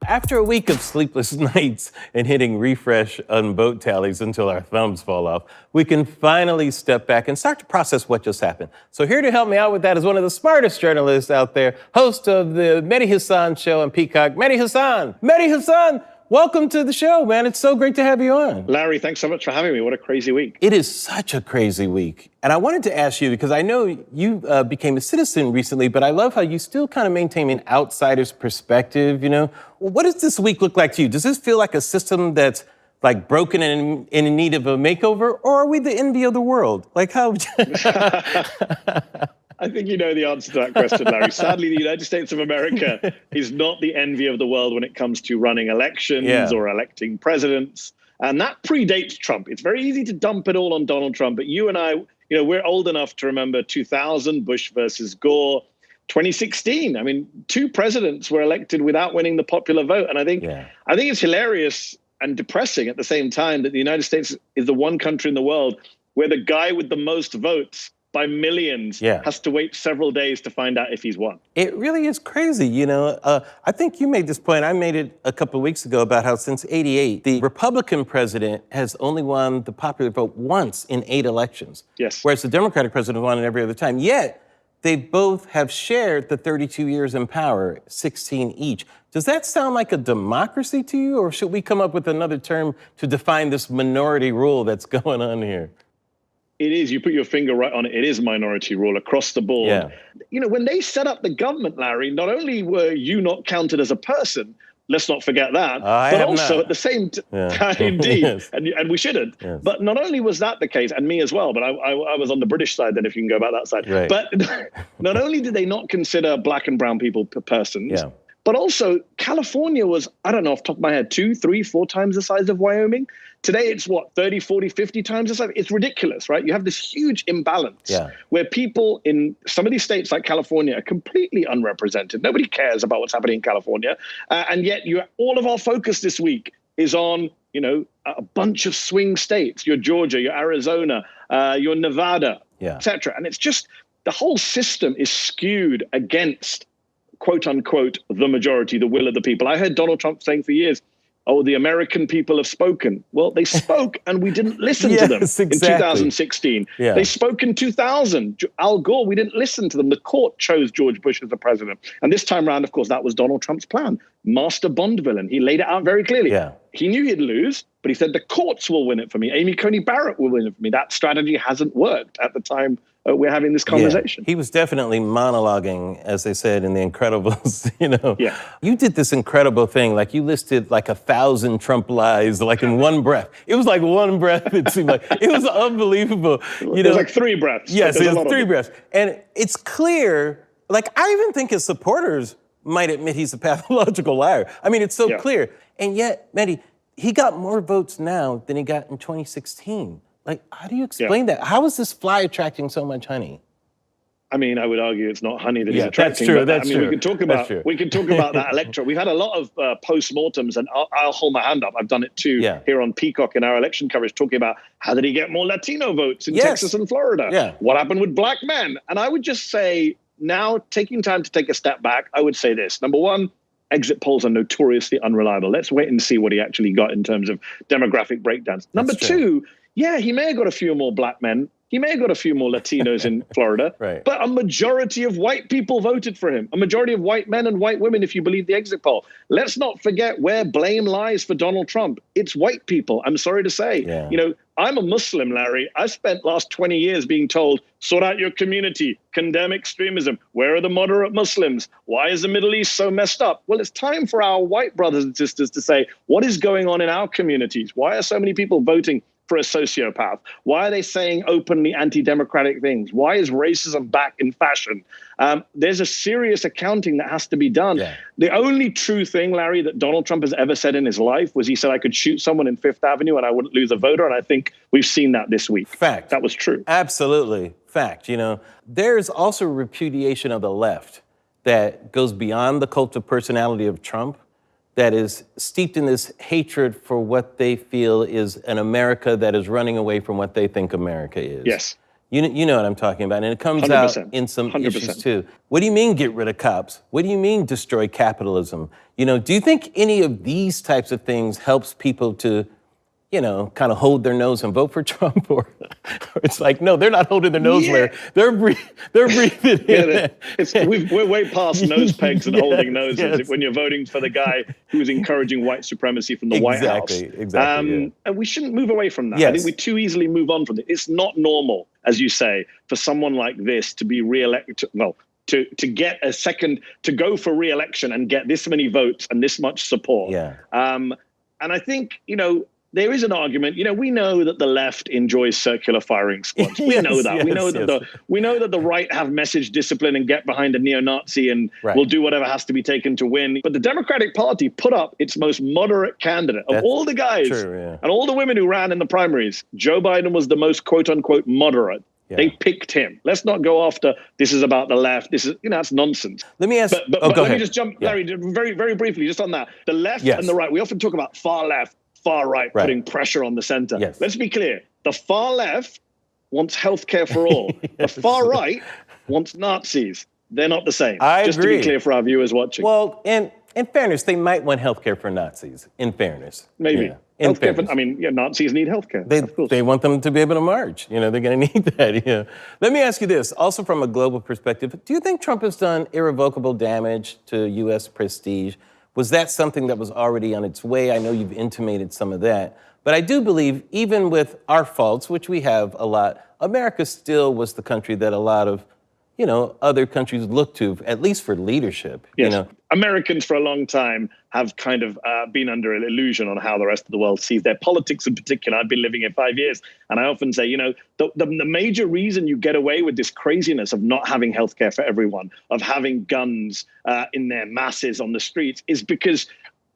After a week of sleepless nights and hitting refresh on vote tallies until our thumbs fall off, we can finally step back and start to process what just happened. So here to help me out with that is one of the smartest journalists out there, host of the Mehdi Hasan show on Peacock, Mehdi Hasan. Mehdi Hasan, welcome to the show, man. It's so great to have you on. Larry, thanks so much for having me. What a crazy week. It is such a crazy week. And I wanted to ask you, because I know you became a citizen recently, but I love how you still kind of maintain an outsider's perspective, you know? What does this week look like to you? Does this feel like a system that's like broken and in need of a makeover, or are we the envy of the world? Like how? I think you know the answer to that question, Larry. Sadly, the United States of America is not the envy of the world when it comes to running elections or electing presidents. And that predates Trump. It's very easy to dump it all on Donald Trump. But you and I, we're old enough to remember 2000, Bush versus Gore, 2016. I mean, two presidents were elected without winning the popular vote. And I think it's hilarious and depressing at the same time that the United States is the one country in the world where the guy with the most votes by millions has to wait several days to find out if he's won. It really is crazy, I think you made this point, I made it a couple of weeks ago, about how since '88, the Republican president has only won the popular vote once in 8 elections. Yes. Whereas the Democratic president won it every other time. Yet, they both have shared the 32 years in power, 16 each. Does that sound like a democracy to you, or should we come up with another term to define this minority rule that's going on here? It is. You put your finger right on it. It is minority rule across the board. Yeah. When they set up the government, Larry, not only were you not counted as a person, let's not forget that, but also at the same time, indeed, and we shouldn't. Yes. But not only was that the case, and me as well, but I was on the British side then, if you can go back that side. Right. But not only did they not consider black and brown people persons, but also California was, I don't know off the top of my head, 2, 3, 4 times the size of Wyoming. Today, it's what, 30, 40, 50 times the size? It's ridiculous, right? You have this huge imbalance where people in some of these states like California are completely unrepresented. Nobody cares about what's happening in California. And yet all of our focus this week is on, a bunch of swing states, your Georgia, your Arizona, your Nevada, et cetera. And it's just the whole system is skewed against, quote unquote, the majority, the will of the people. I heard Donald Trump saying for years, oh, the American people have spoken. Well, they spoke and we didn't listen to them in 2016. They spoke in 2000. Al Gore, we didn't listen to them. The court chose George Bush as the president. And this time around, of course, that was Donald Trump's plan. Master Bond villain. He laid it out very clearly. He knew he'd lose, but he said the courts will win it for me. Amy Coney Barrett will win it for me. That strategy hasn't worked at the time we're having this conversation. He was definitely monologuing, as they said in The Incredibles, You did this incredible thing, like you listed like 1,000 Trump lies, like in one breath. It was like one breath, it seemed like. It was unbelievable. It was like 3 breaths. Yes, it was 3 breaths. And it's clear, like I even think his supporters might admit he's a pathological liar. I mean, it's so clear. And yet, Mehdi, he got more votes now than he got in 2016. Like, how do you explain that? How is this fly attracting so much honey? I mean, I would argue it's not honey that he's That's attracting. true. But, That's true. We can talk about that electorate. We've had a lot of post-mortems, and I'll hold my hand up. I've done it too here on Peacock in our election coverage, talking about how did he get more Latino votes in Texas and Florida? What happened with black men? And I would just say, now taking time to take a step back, I would say this. Number one, exit polls are notoriously unreliable. Let's wait and see what he actually got in terms of demographic breakdowns. Number two, he may have got a few more black men. He may have got a few more Latinos in Florida, but a majority of white people voted for him. A majority of white men and white women, if you believe the exit poll. Let's not forget where blame lies for Donald Trump. It's white people, I'm sorry to say. I'm a Muslim, Larry. I spent last 20 years being told, sort out your community, condemn extremism. Where are the moderate Muslims? Why is the Middle East so messed up? Well, it's time for our white brothers and sisters to say, what is going on in our communities? Why are so many people voting for a sociopath? Why are they saying openly anti-democratic things? Why is racism back in fashion? There's a serious accounting that has to be done. The only true thing, Larry, that Donald Trump has ever said in his life was he said, I could shoot someone in Fifth Avenue and I wouldn't lose a voter. And I think we've seen that this week. Fact. That was true. Absolutely. Fact. There's also repudiation of the left that goes beyond the cult of personality of Trump, that is steeped in this hatred for what they feel is an America that is running away from what they think America is. Yes. You know what I'm talking about. And it comes 100%, out in some 100%. issues too. What do you mean get rid of cops? What do you mean destroy capitalism? Do you think any of these types of things helps people to, kind of hold their nose and vote for Trump? Or it's like, no, they're not holding their nose, Larry. They're breathing in. We're way past nose pegs and holding noses when you're voting for the guy who's encouraging white supremacy from the White House. Exactly. And we shouldn't move away from that. Yes. I think we too easily move on from it. It's not normal, as you say, for someone like this to be re-elected. Well, to get a second, to go for re-election and get this many votes and this much support. And I think, there is an argument. We know that the left enjoys circular firing squads. We know that. We know that the right have message discipline and get behind a neo-Nazi and will do whatever has to be taken to win. But the Democratic Party put up its most moderate candidate of all the guys and all the women who ran in the primaries. Joe Biden was the most quote unquote moderate. They picked him. Let's not go after this is about the left. This is, that's nonsense. Let me ask. But let me just jump, Larry, very, very briefly, just on that. The left and the right. We often talk about far left, far right, putting pressure on the center. Let's be clear. The far left wants healthcare for all. The far right wants Nazis. They're not the same. Just to be clear for our viewers watching. Well, in fairness, they might want healthcare for Nazis. In fairness. Maybe. Nazis need healthcare. They want them to be able to march. They're going to need that. Let me ask you this, also from a global perspective. Do you think Trump has done irrevocable damage to U.S. prestige? Was that something that was already on its way? I know you've intimated some of that. But I do believe, even with our faults, which we have a lot, America still was the country that a lot of, other countries look to, at least for leadership. Yes. Americans for a long time have kind of been under an illusion on how the rest of the world sees their politics in particular. I've been living here 5 years, and I often say, the major reason you get away with this craziness of not having healthcare for everyone, of having guns in their masses on the streets, is because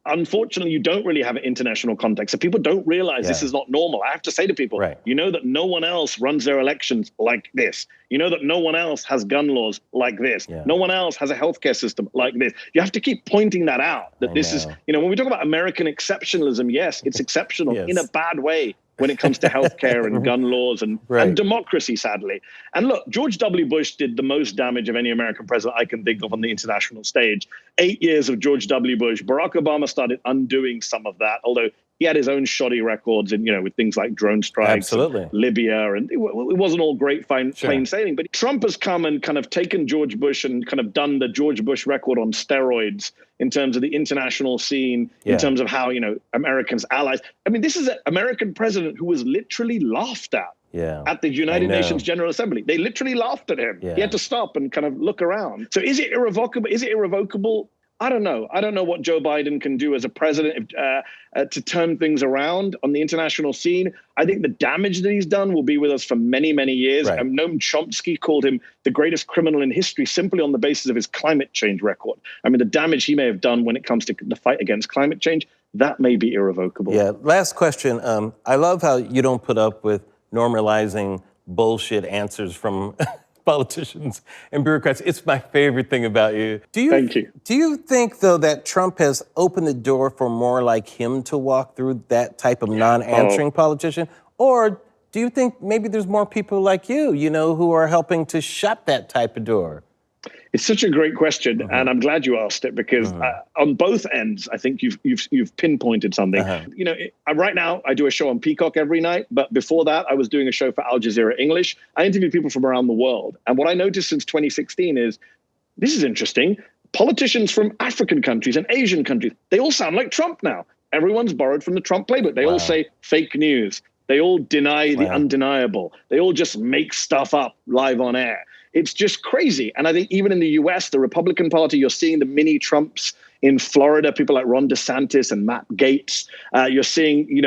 unfortunately, you don't really have an international context. So people don't realize this is not normal. I have to say to people, you know that no one else runs their elections like this. You know that no one else has gun laws like this. No one else has a healthcare system like this. You have to keep pointing that out, that this is, when we talk about American exceptionalism, yes, it's exceptional in a bad way when it comes to healthcare and gun laws and democracy, sadly. And look, George W. Bush did the most damage of any American president I can think of on the international stage. 8 years of George W. Bush. Barack Obama started undoing some of that, although he had his own shoddy records in, with things like drone strikes, and Libya, and it wasn't all great plain sailing. But Trump has come and kind of taken George Bush and kind of done the George Bush record on steroids in terms of the international scene, in terms of how, Americans, allies. I mean, this is an American president who was literally laughed at. At the United Nations General Assembly. They literally laughed at him. He had to stop and kind of look around. So is it irrevocable? Is it irrevocable? I don't know. I don't know what Joe Biden can do as a president to turn things around on the international scene. I think the damage that he's done will be with us for many, many years. Noam Chomsky called him the greatest criminal in history simply on the basis of his climate change record. I mean, the damage he may have done when it comes to the fight against climate change, that may be irrevocable. Last question. I love how you don't put up with normalizing bullshit answers from politicians and bureaucrats. It's my favorite thing about you. Thank you. Do you think, though, that Trump has opened the door for more like him to walk through that type of non-answering politician? Or do you think maybe there's more people like you, who are helping to shut that type of door? It's such a great question, and I'm glad you asked it because on both ends, I think you've pinpointed something. Right now I do a show on Peacock every night, but before that I was doing a show for Al Jazeera English. I interview people from around the world, and what I noticed since 2016 is this is interesting. Politicians from African countries and Asian countries, they all sound like Trump now. Everyone's borrowed from the Trump playbook. They all say fake news. They all deny the undeniable. They all just make stuff up live on air. It's just crazy. And I think even in the US, the Republican Party, you're seeing the mini Trumps in Florida, people like Ron DeSantis and Matt Gaetz. You're seeing,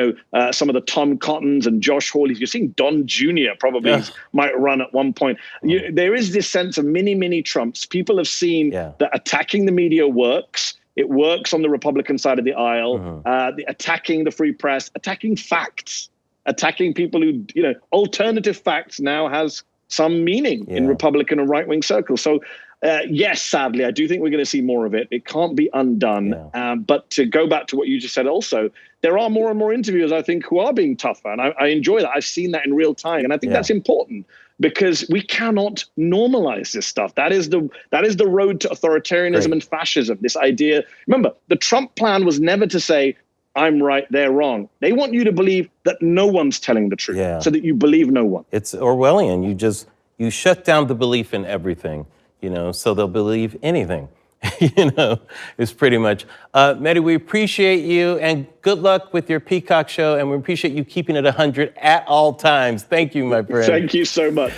some of the Tom Cottons and Josh Hawleys. You're seeing Don Jr. probably might run at one point. There is this sense of mini Trumps. People have seen that attacking the media works. It works on the Republican side of the aisle. Attacking the free press, attacking facts, attacking people who, alternative facts now has some meaning in Republican and right-wing circles. So, yes, sadly, I do think we're going to see more of it. It can't be undone. But to go back to what you just said also, there are more and more interviewers, I think, who are being tougher. And I enjoy that. I've seen that in real time. And I think that's important. because we cannot normalize this stuff. That is the road to authoritarianism and fascism. This idea, remember, the Trump plan was never to say, I'm right, they're wrong. They want you to believe that no one's telling the truth, so that you believe no one. It's Orwellian. You shut down the belief in everything, so they'll believe anything. It's pretty much. Mehdi, we appreciate you, and good luck with your Peacock show, and we appreciate you keeping it 100 at all times. Thank you, my friend. Thank you so much.